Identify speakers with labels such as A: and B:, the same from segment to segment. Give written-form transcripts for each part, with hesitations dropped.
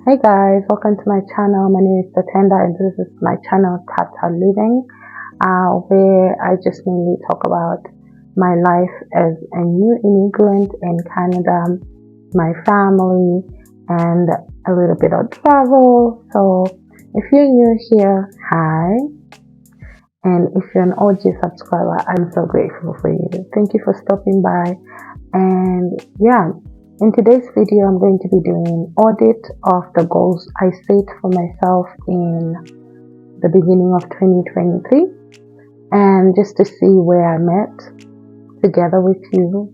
A: Hey guys, welcome to my channel. My name is Tatenda and this is my channel Tata Living, where I just mainly talk about my life as a new immigrant in Canada, my family, and a little bit of travel. So if you're new here, hi. And if you're an OG subscriber, I'm so grateful for you. Thank you for stopping by. And yeah, in today's video, I'm going to be doing an audit of the goals I set for myself in the beginning of 2023 and just to see where I'm at together with you,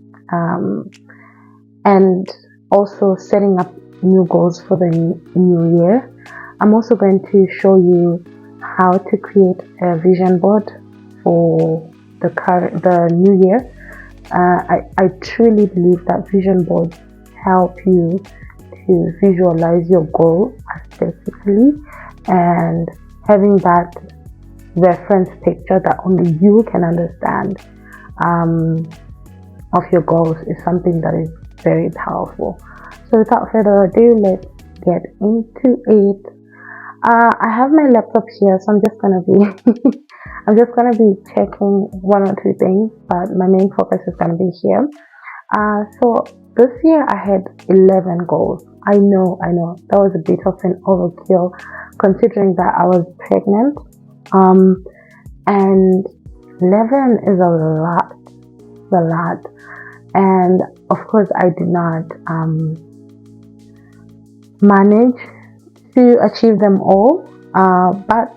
A: and also setting up new goals for the new year. I'm also going to show you how to create a vision board for the new year. I truly believe that vision boards help you to visualize your goal aesthetically, and having that reference picture that only you can understand of your goals is something that is very powerful. So without further ado, let's get into it. I have my laptop here, so I'm just gonna be checking one or two things, but my main focus is gonna be here. So this year I had 11 goals. I know that was a bit of an overkill, considering that I was pregnant. And 11 is a lot. And of course, I did not manage to achieve them all, but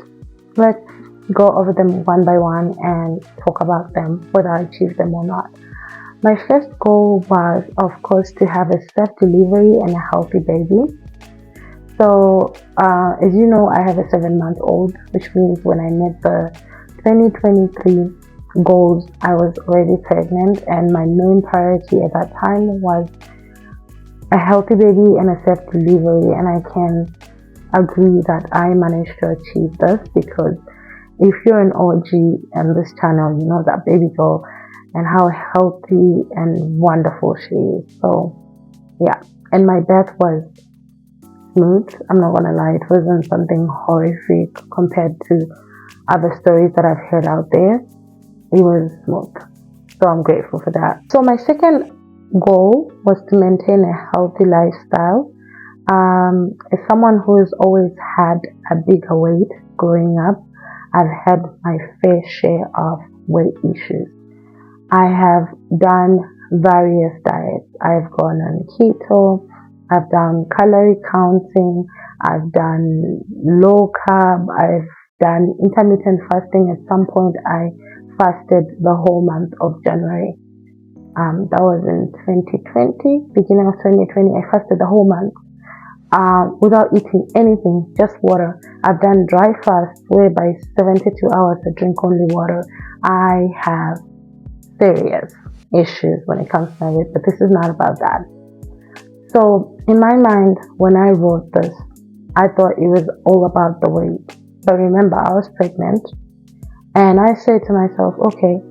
A: let's go over them one by one and talk about them, whether I achieved them or not. My first goal was, of course, to have a safe delivery and a healthy baby. So, as you know, I have a 7-month-old, which means when I met the 2023 goals, I was already pregnant, and my main priority at that time was a healthy baby and a safe delivery. And I can agree that I managed to achieve this, because if you're an OG on this channel, you know that baby girl and how healthy and wonderful she is. So yeah, and my birth was smooth. I'm not gonna lie, it wasn't something horrific compared to other stories that I've heard out there. It was smooth, so I'm grateful for that. So my second goal was to maintain a healthy lifestyle. As someone who has always had a bigger weight growing up, I've had my fair share of weight issues. I have done various diets. I've gone on keto, I've done calorie counting, I've done low carb, I've done intermittent fasting. At some point, I fasted the whole month of January. That was in 2020, beginning of 2020. I fasted the whole month without eating anything, just water. I've done dry fast, where by 72 hours I drink only water. I have serious issues when it comes to my weight, but this is not about that. So in my mind, when I wrote this, I thought it was all about the weight. But remember, I was pregnant, and I said to myself, okay,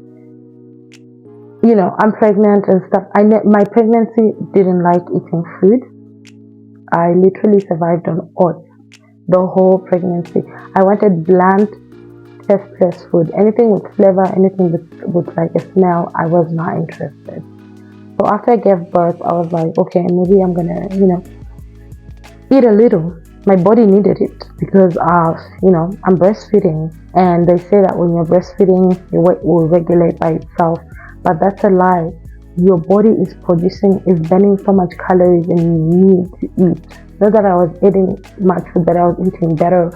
A: I'm pregnant and stuff. My pregnancy didn't like eating food. I literally survived on oats the whole pregnancy. I wanted bland, tasteless food. Anything with flavor, anything with like a smell, I was not interested. So after I gave birth, I was like, okay, maybe I'm gonna, eat a little. My body needed it because I'm breastfeeding, and they say that when you're breastfeeding, your weight will regulate by itself. But that's a lie. Your body is burning so much calories, and you need to eat. Not that I was eating much food, but I was eating better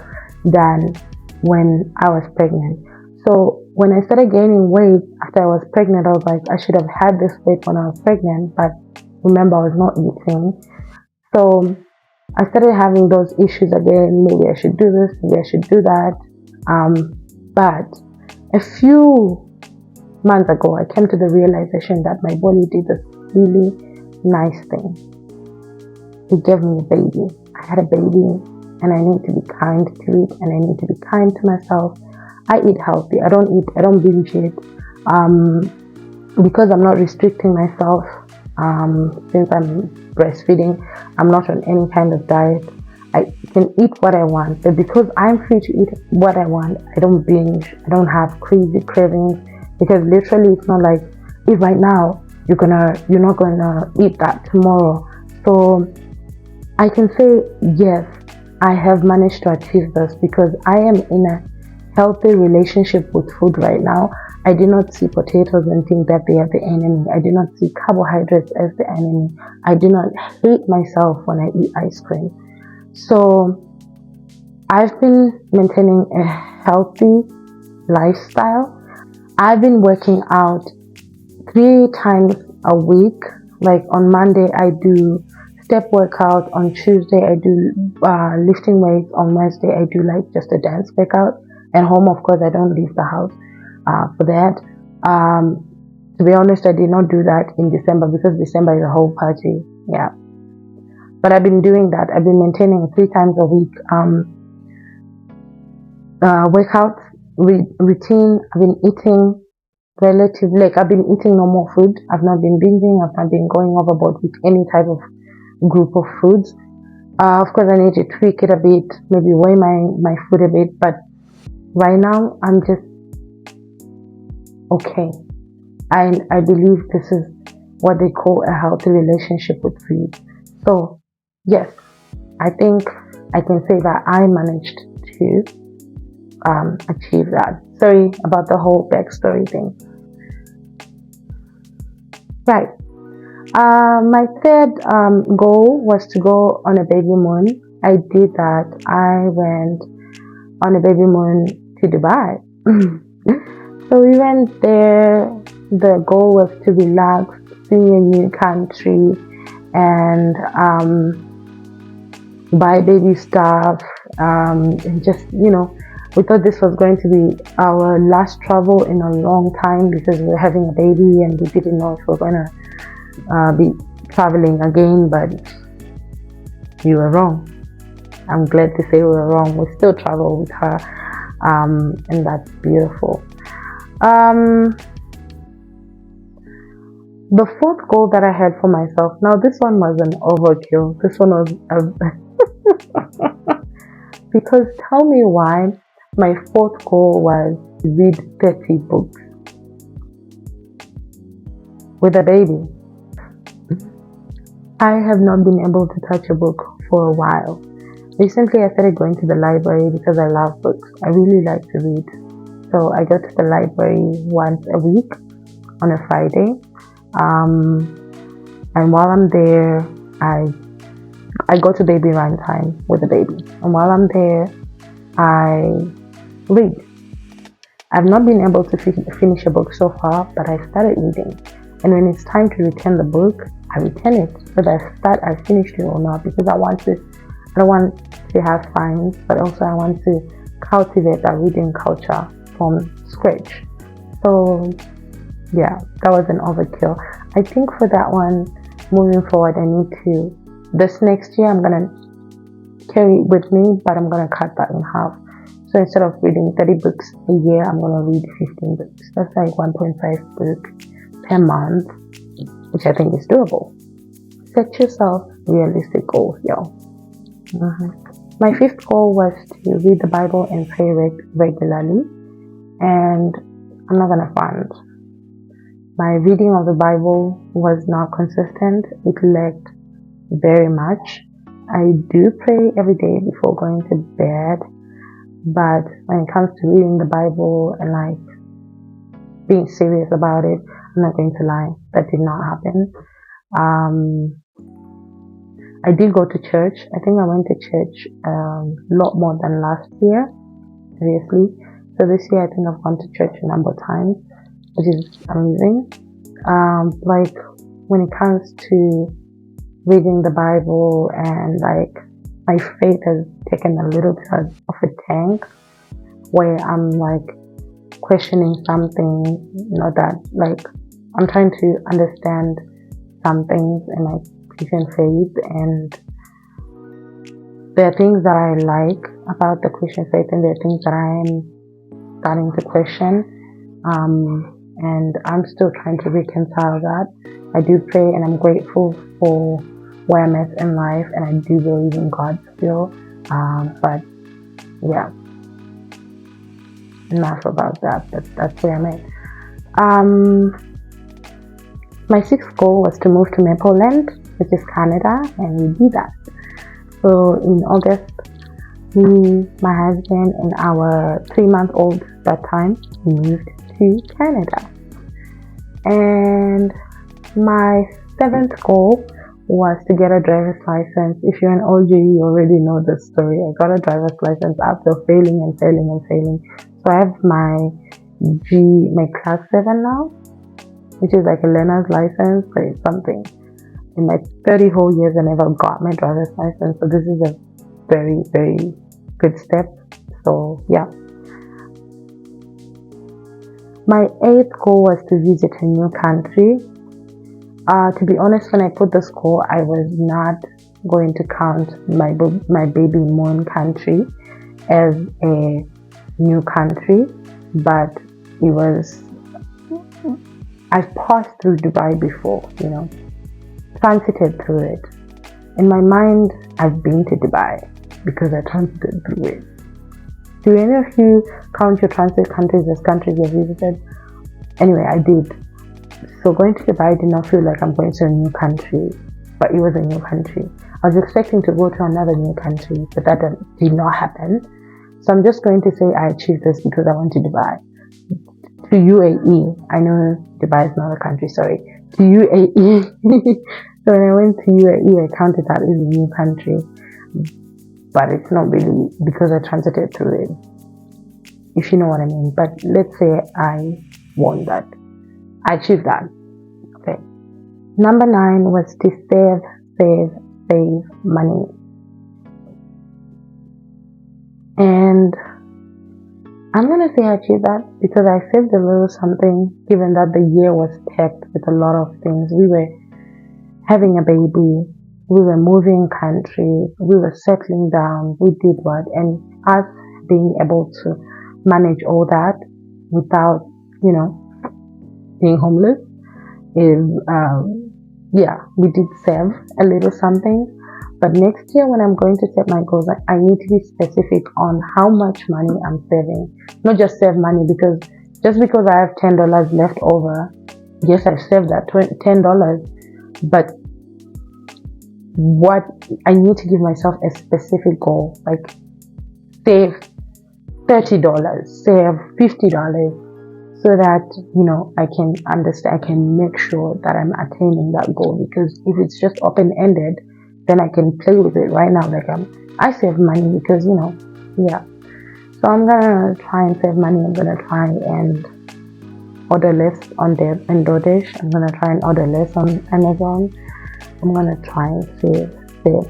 A: than when I was pregnant. So when I started gaining weight after I was pregnant, I was like, I should have had this weight when I was pregnant, but remember, I was not eating. So I started having those issues again. Maybe I should do this, maybe I should do that. But a few months ago, I came to the realization that my body did this really nice thing. It gave me a baby. I had a baby, and I need to be kind to it, and I need to be kind to myself. I eat healthy. I don't binge it. Because I'm not restricting myself. Since I'm breastfeeding, I'm not on any kind of diet. I can eat what I want, but because I'm free to eat what I want, I don't binge, I don't have crazy cravings, because literally it's not like eat right now, you're not gonna eat that tomorrow. So I can say yes, I have managed to achieve this because I am in a healthy relationship with food right now. I do not see potatoes and think that they are the enemy. I do not see carbohydrates as the enemy. I do not hate myself when I eat ice cream. So I've been maintaining a healthy lifestyle. I've been working out 3 times a week. Like on Monday, I do step workout. On Tuesday, I do lifting weights. On Wednesday, I do like just a dance workout. And home, of course, I don't leave the house for that. To be honest, I did not do that in December because December is a whole party. Yeah. But I've been doing that. I've been maintaining 3 times a week workout routine. I've been eating I've been eating normal food. I've not been binging. I've not been going overboard with any type of group of foods. Of course, I need to tweak it a bit, maybe weigh my food a bit, but right now I'm just okay. I believe this is what they call a healthy relationship with food. So yes, I think I can say that I managed to achieve that. Sorry about the whole backstory thing. Right. My third goal was to go on a baby moon. I did that. I went on a baby moon to Dubai. So we went there. The goal was to relax, see a new country, and buy baby stuff, and just, we thought this was going to be our last travel in a long time because we were having a baby and we didn't know if we were going to be traveling again, but we were wrong. I'm glad to say we were wrong. We still travel with her, and that's beautiful. The fourth goal that I had for myself, now this one was an overkill. This one was because tell me why my fourth goal was to read 30 books with a baby. I have not been able to touch a book for a while. Recently, I started going to the library because I love books. I really like to read. So I go to the library once a week on a Friday. And while I'm there, I go to baby run time with the baby. And while I'm there, I read. I've not been able to finish a book so far, but I started reading. And when it's time to return the book, I return it, whether I finished it or not, because I don't want to have fines, but also I want to cultivate that reading culture from scratch. So yeah, that was an overkill. I think for that one, moving forward, I need to, this next year I'm gonna carry it with me, but I'm gonna cut that in half. So instead of reading 30 books a year, I'm gonna read 15 books. That's like 1.5 books per month, which I think is doable. Set yourself realistic goals, y'all. My fifth goal was to read the Bible and pray regularly, and I'm not gonna front. My reading of the Bible was not consistent. It lacked very much. I do pray every day before going to bed, but when it comes to reading the Bible and like being serious about it, I'm not going to lie, that did not happen. I did go to church. I think I went to church a lot more than last year, obviously. So this year I think I've gone to church a number of times, which is amazing. Like when it comes to reading the Bible, and like my faith has taken a little bit of a tank where I'm like questioning something, not that like I'm trying to understand some things in my Christian faith, and there are things that I like about the Christian faith, and there are things that I am starting to question, and I'm still trying to reconcile that. I do pray and I'm grateful for where I'm at in life, and I do believe in God still, But yeah, enough about that. But that's where I'm at. Um, my sixth goal was to move to Mapleland, which is Canada, and we did that. So in August, me, my husband, and our 3-month-old that time moved to Canada. And my seventh goal was to get a driver's license. If you're an OG, you already know the story. I got a driver's license after failing and failing and failing. So I have my class 7 now, which is like a learner's license, but it's something. In my 30 whole years, I never got my driver's license. So this is a very, very good step. So yeah. My eighth goal was to visit a new country. To be honest, when I put this goal, I was not going to count my baby moon country as a new country, but it was. I've passed through Dubai before, transited through it. In my mind, I've been to Dubai because I transited through it. Do any of you count your transit countries as countries you've visited? Anyway, I did. So going to Dubai did not feel like I'm going to a new country, but it was a new country. I was expecting to go to another new country, but that did not happen. So I'm just going to say I achieved this because I went to Dubai. To UAE, I know Dubai is not a country, sorry. To UAE. So when I went to UAE, I counted that as a new country. But it's not really because I transited through it, if you know what I mean. But let's say I won that. I achieved that. Okay. Number 9 was to save money. And I'm going to say I achieved that because I saved a little something, given that the year was packed with a lot of things. We were having a baby. We were moving countries, we were settling down, we did what, and us being able to manage all that without, being homeless is, we did save a little something. But next year when I'm going to set my goals, I need to be specific on how much money I'm saving. Not just save money just because I have $10 left over, yes, I've saved that $10, but what I need to give myself a specific goal, like save $30, save $50, so that I can understand, I can make sure that I'm attaining that goal. Because if it's just open-ended, then I can play with it right now. Like I save money because yeah. So I'm gonna try and save money. I'm gonna try and order less on DoorDash. I'm gonna try and order less on Amazon. I'm gonna try and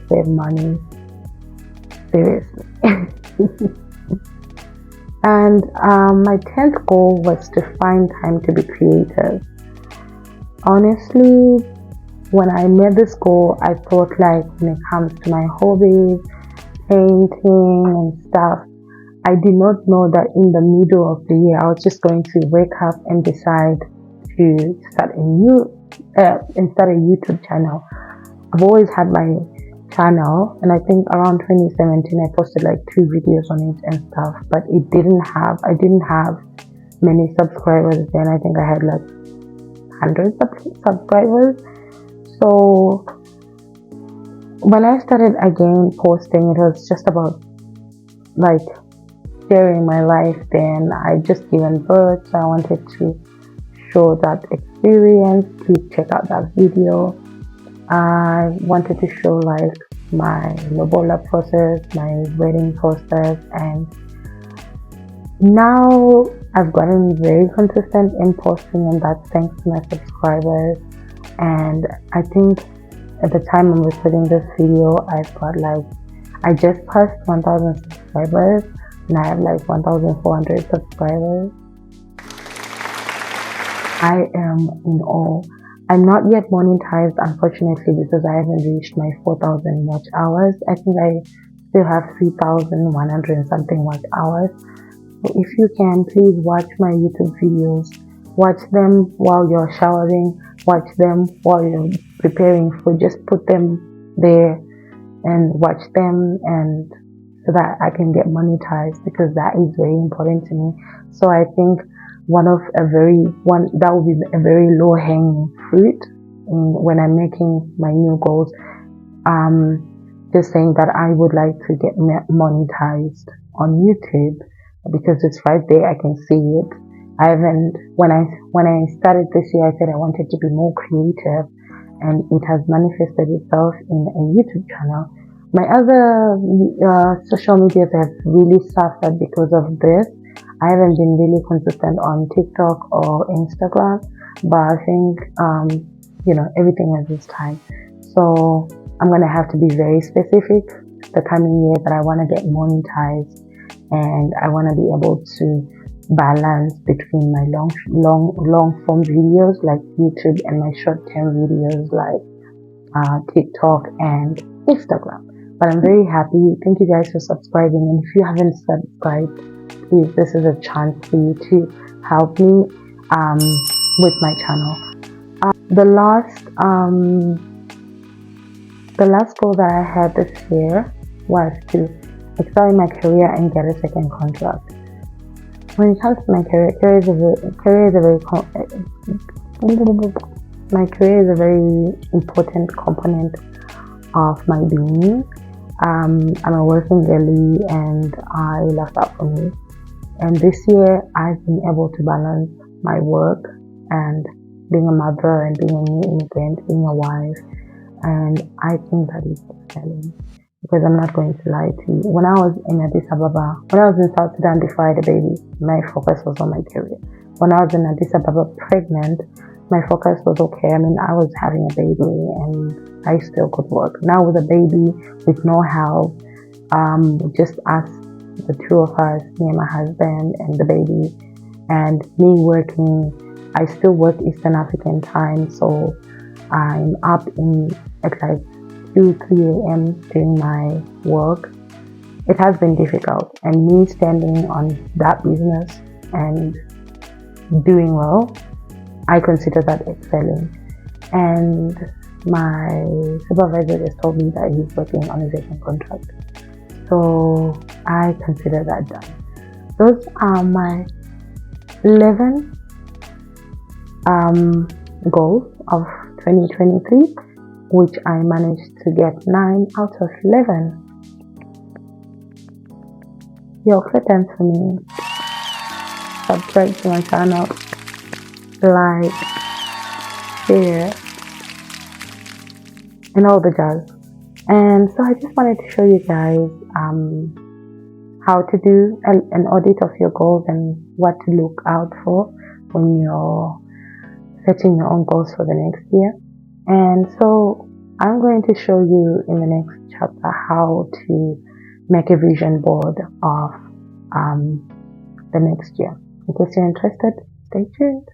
A: save money, seriously. And my 10th goal was to find time to be creative. Honestly, when I made this goal, I thought like when it comes to my hobbies, painting and stuff, I did not know that in the middle of the year I was just going to wake up and decide to start a YouTube channel. I've always had my channel, and I think around 2017 I posted like 2 videos on it and stuff, but I didn't have many subscribers then. I think I had like 100 subscribers. So when I started again posting, it was just about like sharing my life. Then I just given birth, so I wanted to show that experience. Please check out that video. I wanted to show like my lobola process, my wedding process, and now I've gotten very consistent in posting, and that's thanks to my subscribers. And I think at the time I'm recording this video, I've got I just passed 1,000 subscribers, and I have like 1,400 subscribers. I am in awe. I'm not yet monetized, unfortunately, because I haven't reached my 4,000 watch hours. I think I still have 3,100 and something watch hours. So if you can, please watch my YouTube videos. Watch them while you're showering. Watch them while you're preparing food. Just put them there and watch them, and so that I can get monetized, because that is very important to me. So I think one that would be a very low hanging fruit when I'm making my new goals. Just saying that I would like to get monetized on YouTube, because it's right there. I can see it. I haven't when I started this year, I said I wanted to be more creative, and it has manifested itself in a YouTube channel. My other social medias have really suffered because of this. I haven't been really consistent on TikTok or Instagram, but I think everything has its time. So I'm gonna have to be very specific the coming year that I want to get monetized, and I want to be able to balance between my long form videos like YouTube and my short term videos like TikTok and Instagram. But I'm very happy. Thank you guys for subscribing, and if you haven't subscribed, please, this is a chance for you to help me with my channel. The last goal that I had this year was to excel in my career and get a second contract. When it comes to my career is a very important component of my being. I'm a working girly, and I love that for me. And this year, I've been able to balance my work and being a mother and being a new immigrant, being a wife. And I think that is excelling, because I'm not going to lie to you. When I was in South Sudan before I had a baby, my focus was on my career. When I was in Addis Ababa pregnant, my focus was okay. I mean, I was having a baby and I still could work. Now with a baby, with no help, just us, the two of us, me and my husband and the baby, and me working. I still work Eastern African time, so I'm up at like 2-3 a.m. doing my work. It has been difficult, and me standing on that business and doing well, I consider that excelling. And my supervisor just told me that he's working on a second contract, so I consider that done. Those are my 11 goals of 2023, which I managed to get 9 out of 11. Yo, click dance for me. Subscribe to my channel, like, share, and all the jazz. And so I just wanted to show you guys how to do an audit of your goals and what to look out for when you're setting your own goals for the next year. And so I'm going to show you in the next chapter how to make a vision board of the next year. In case you're interested, stay tuned.